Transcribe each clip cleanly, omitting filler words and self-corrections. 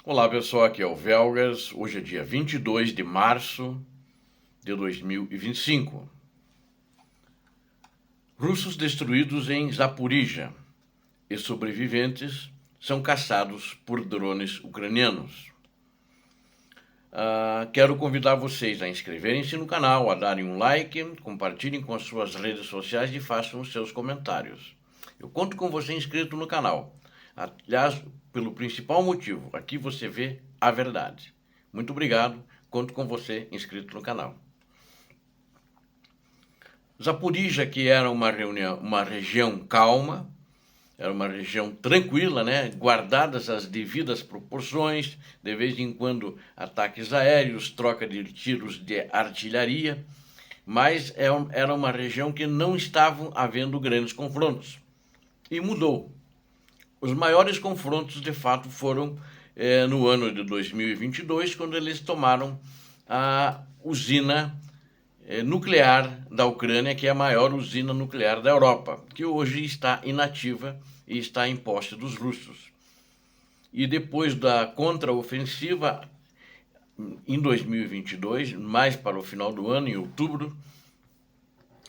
Olá pessoal, aqui é o Velgas. Hoje é dia 22 de março de 2025. Russos destruídos em Zaporizhia e sobreviventes são caçados por drones ucranianos. Quero convidar vocês a inscreverem-se no canal, a darem um like, compartilhem com as suas redes sociais e façam os seus comentários. Eu conto com você inscrito no canal. Aliás, pelo principal motivo, aqui você vê a verdade. Muito obrigado, conto com você inscrito no canal. Zaporizhia, que era uma região calma, era uma região tranquila, né? Guardadas as devidas proporções, de vez em quando ataques aéreos, troca de tiros de artilharia, mas era uma região que não estavam havendo grandes confrontos. E mudou. Os maiores confrontos, de fato, foram no ano de 2022, quando eles tomaram a usina nuclear da Ucrânia, que é a maior usina nuclear da Europa, que hoje está inativa e está em posse dos russos. E depois da contraofensiva, em 2022, mais para o final do ano, em outubro,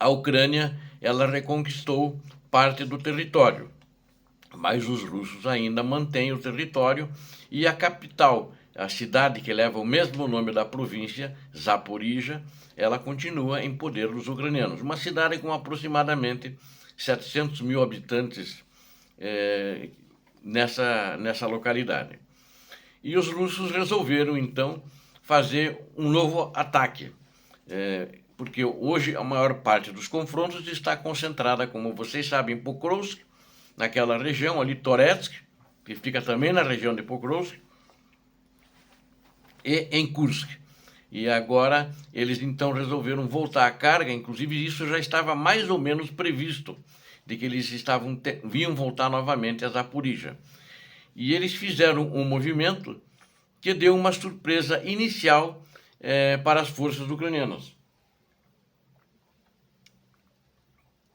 a Ucrânia ela reconquistou parte do território, mas os russos ainda mantêm o território e a capital, a cidade que leva o mesmo nome da província, Zaporizhia, ela continua em poder dos ucranianos. Uma cidade com aproximadamente 700 mil habitantes nessa localidade. E os russos resolveram, então, fazer um novo ataque, porque hoje a maior parte dos confrontos está concentrada, como vocês sabem, em Pokrovsk, naquela região ali, Toretsk, que fica também na região de Pokrovsk, e em Kursk. E agora eles então resolveram voltar à carga, inclusive isso já estava mais ou menos previsto, de que eles vinham voltar novamente a Zaporizhia. E eles fizeram um movimento que deu uma surpresa inicial para as forças ucranianas.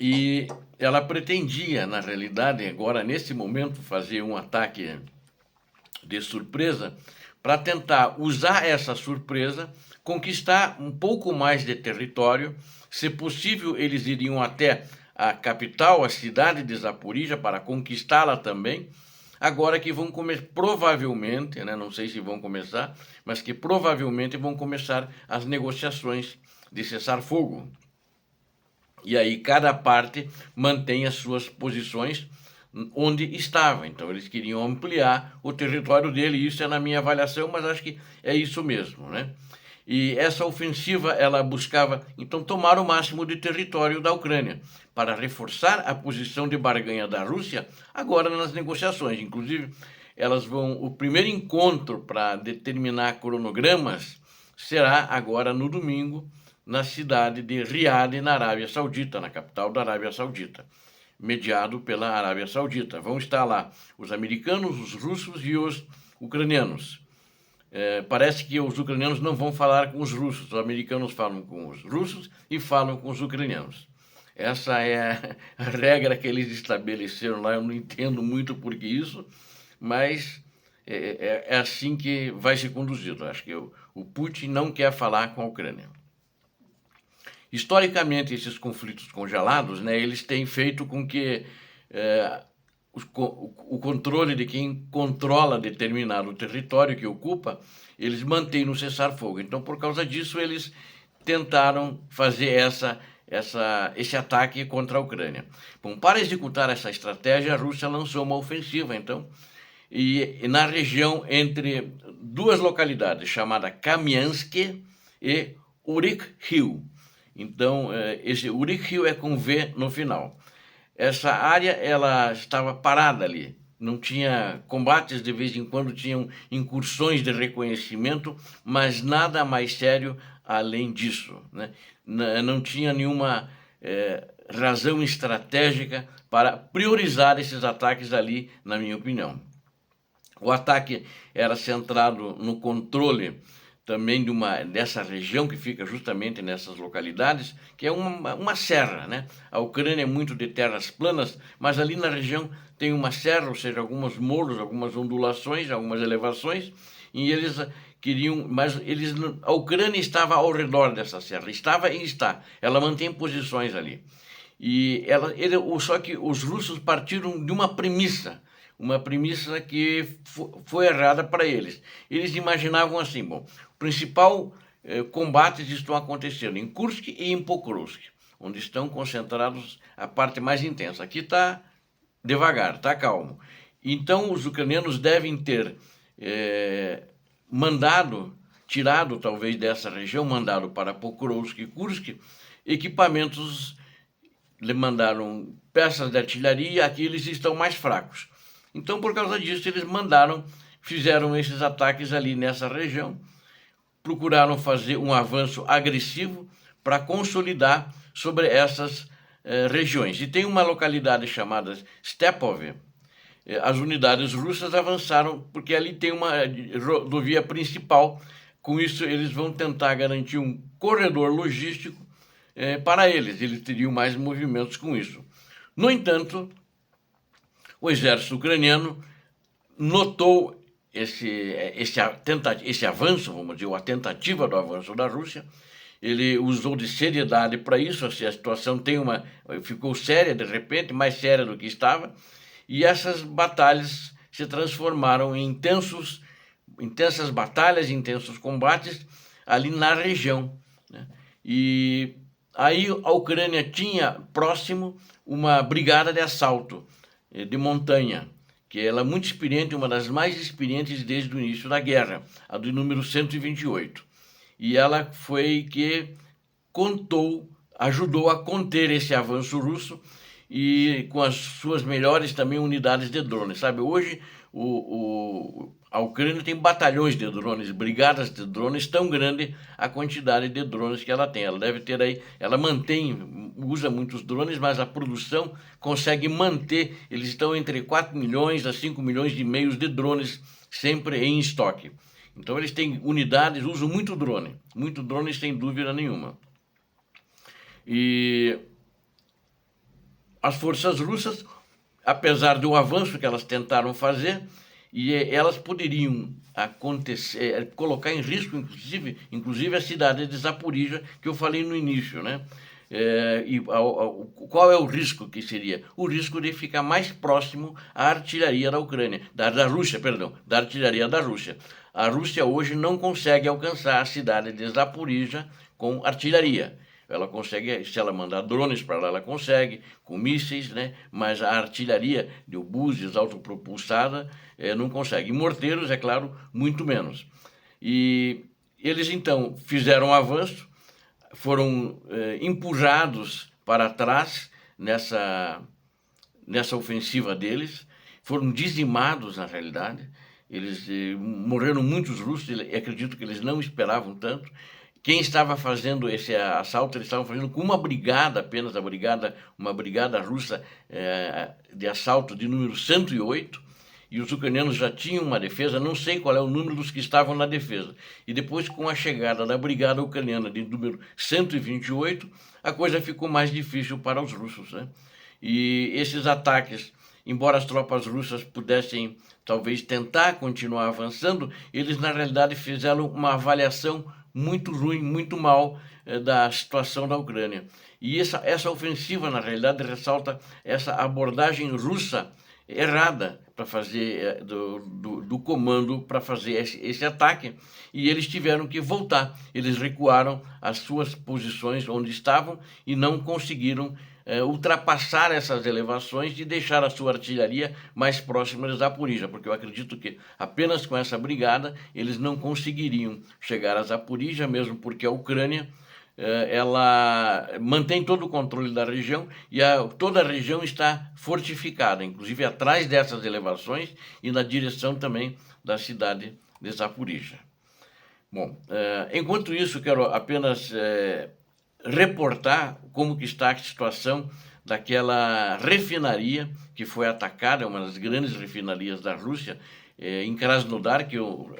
E ela pretendia, na realidade, agora nesse momento, fazer um ataque de surpresa para tentar usar essa surpresa, conquistar um pouco mais de território. Se possível, eles iriam até a capital, a cidade de Zaporizhia, para conquistá-la também. Agora que vão começar, provavelmente, né, não sei se vão começar, mas que provavelmente vão começar as negociações de cessar-fogo. E aí cada parte mantém as suas posições onde estava. Então eles queriam ampliar o território dele, isso é na minha avaliação, mas acho que é isso mesmo, né? E essa ofensiva, ela buscava, então, tomar o máximo de território da Ucrânia, para reforçar a posição de barganha da Rússia, agora nas negociações. Inclusive, o primeiro encontro para determinar cronogramas será agora no domingo, na cidade de Riad, na Arábia Saudita, na capital da Arábia Saudita, mediado pela Arábia Saudita. Vão estar lá os americanos, os russos e os ucranianos. Parece que os ucranianos não vão falar com os russos, os americanos falam com os russos e falam com os ucranianos. Essa é a regra que eles estabeleceram lá, eu não entendo muito por que isso, mas é assim que vai ser conduzido. Acho que o Putin não quer falar com a Ucrânia. Historicamente, esses conflitos congelados, né, eles têm feito com que o controle de quem controla determinado território que ocupa, eles mantêm no cessar-fogo. Então, por causa disso, eles tentaram fazer esse ataque contra a Ucrânia. Bom, para executar essa estratégia, a Rússia lançou uma ofensiva, então, e na região entre duas localidades, chamada Kamiansk e Urykhiv. Então, esse Urykhiv é com V no final. Essa área ela estava parada ali, não tinha combates, de vez em quando tinham incursões de reconhecimento, mas nada mais sério além disso, né? Não tinha nenhuma razão estratégica para priorizar esses ataques ali, na minha opinião. O ataque era centrado no controle também dessa região que fica justamente nessas localidades, que é uma serra, né? A Ucrânia é muito de terras planas, mas ali na região tem uma serra, ou seja, alguns morros, algumas ondulações, algumas elevações, e eles queriam, mas a Ucrânia estava ao redor dessa serra, estava e está, ela mantém posições ali. Só que os russos partiram de uma premissa que foi errada para eles. Eles imaginavam assim, bom, principal combates estão acontecendo em Kursk e em Pokrovsk, onde estão concentrados a parte mais intensa. Aqui está devagar, está calmo. Então os ucranianos devem ter tirado talvez dessa região, mandado para Pokrovsk e Kursk, equipamentos, lhe mandaram peças de artilharia, aqui eles estão mais fracos. Então, por causa disso, eles fizeram esses ataques ali nessa região, procuraram fazer um avanço agressivo para consolidar sobre essas regiões. E tem uma localidade chamada Stepov. As unidades russas avançaram porque ali tem uma rodovia principal. Com isso, eles vão tentar garantir um corredor logístico para eles. Eles teriam mais movimentos com isso. No entanto, o exército ucraniano notou esse avanço, vamos dizer, a tentativa do avanço da Rússia. Ele usou de seriedade para isso, assim, a situação ficou séria de repente, mais séria do que estava, e essas batalhas se transformaram em intensas batalhas, intensos combates ali na região, né? E aí a Ucrânia tinha próximo uma brigada de assalto de montanha, que ela é muito experiente, uma das mais experientes desde o início da guerra, a do número 128. E ela foi que ajudou a conter esse avanço russo e com as suas melhores também unidades de drones. Sabe, hoje a Ucrânia tem batalhões de drones, brigadas de drones, tão grande a quantidade de drones que ela tem. Ela deve ter aí, usa muitos drones, mas a produção consegue manter, eles estão entre 4 milhões a 5 milhões e meio de drones sempre em estoque. Então eles têm unidades, usam muito drones sem dúvida nenhuma. E as forças russas, apesar do avanço que elas tentaram fazer, e elas poderiam colocar em risco, inclusive a cidade de Zaporizhia, que eu falei no início, né? Qual é o risco que seria? O risco de ficar mais próximo à artilharia da Ucrânia, da Rússia, perdão, da artilharia da Rússia. A Rússia hoje não consegue alcançar a cidade de Zaporizhia com artilharia. Ela consegue, se ela mandar drones para lá, ela consegue, com mísseis, né? Mas a artilharia de obuses autopropulsada não consegue. E morteiros, é claro, muito menos. E eles, então, fizeram um avanço, foram empurrados para trás nessa ofensiva deles, foram dizimados, na realidade. Eles morreram muitos russos, acredito que eles não esperavam tanto. Quem estava fazendo esse assalto, eles estavam fazendo com uma brigada apenas, uma brigada russa de assalto de número 108, e os ucranianos já tinham uma defesa, não sei qual é o número dos que estavam na defesa. E depois, com a chegada da brigada ucraniana de número 128, a coisa ficou mais difícil para os russos, né? E esses ataques, embora as tropas russas pudessem talvez tentar continuar avançando, eles na realidade fizeram uma avaliação muito ruim, muito mal da situação da Ucrânia. E essa ofensiva, na realidade, ressalta essa abordagem russa errada para fazer do comando para fazer esse ataque, e eles tiveram que voltar. Eles recuaram às suas posições onde estavam e não conseguiram ultrapassar essas elevações e deixar a sua artilharia mais próxima de Zaporizhia, porque eu acredito que apenas com essa brigada eles não conseguiriam chegar a Zaporizhia, mesmo porque a Ucrânia ela mantém todo o controle da região e toda a região está fortificada, inclusive atrás dessas elevações e na direção também da cidade de Zaporizhia. Bom, enquanto isso, quero apenas reportar como que está a situação daquela refinaria que foi atacada, uma das grandes refinarias da Rússia, em Krasnodar, que eu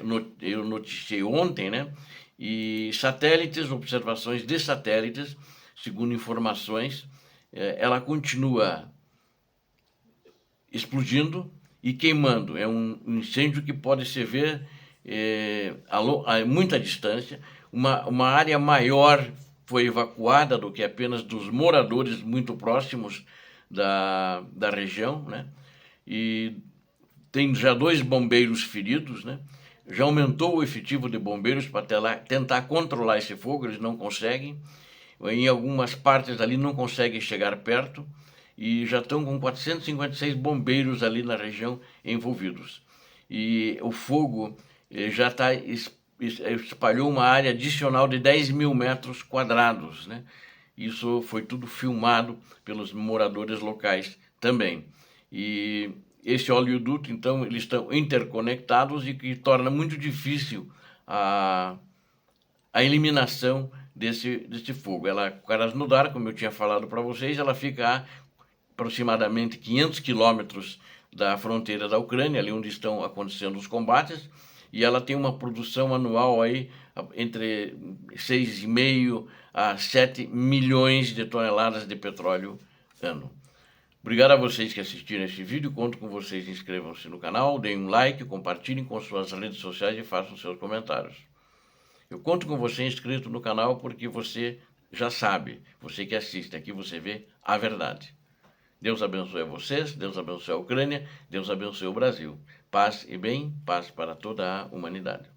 noticiei ontem, né? E satélites, observações de satélites, segundo informações, ela continua explodindo e queimando. É um incêndio que pode se ver a muita distância. Uma área maior foi evacuada do que apenas dos moradores muito próximos da região, né? E tem já 2 bombeiros feridos, né? Já aumentou o efetivo de bombeiros para tentar controlar esse fogo, eles não conseguem. Em algumas partes ali não conseguem chegar perto e já estão com 456 bombeiros ali na região envolvidos. E o fogo já espalhou uma área adicional de 10 mil metros quadrados, né? Isso foi tudo filmado pelos moradores locais também. E esse oleoduto, então, eles estão interconectados e que torna muito difícil a eliminação desse fogo. Krasnodar, como eu tinha falado para vocês, ela fica a aproximadamente 500 quilômetros da fronteira da Ucrânia, ali onde estão acontecendo os combates, e ela tem uma produção anual aí entre 6,5 a 7 milhões de toneladas de petróleo ano. Obrigado a vocês que assistiram esse vídeo, conto com vocês, inscrevam-se no canal, deem um like, compartilhem com suas redes sociais e façam seus comentários. Eu conto com você inscrito no canal porque você já sabe, você que assiste, aqui você vê a verdade. Deus abençoe a vocês, Deus abençoe a Ucrânia, Deus abençoe o Brasil. Paz e bem, paz para toda a humanidade.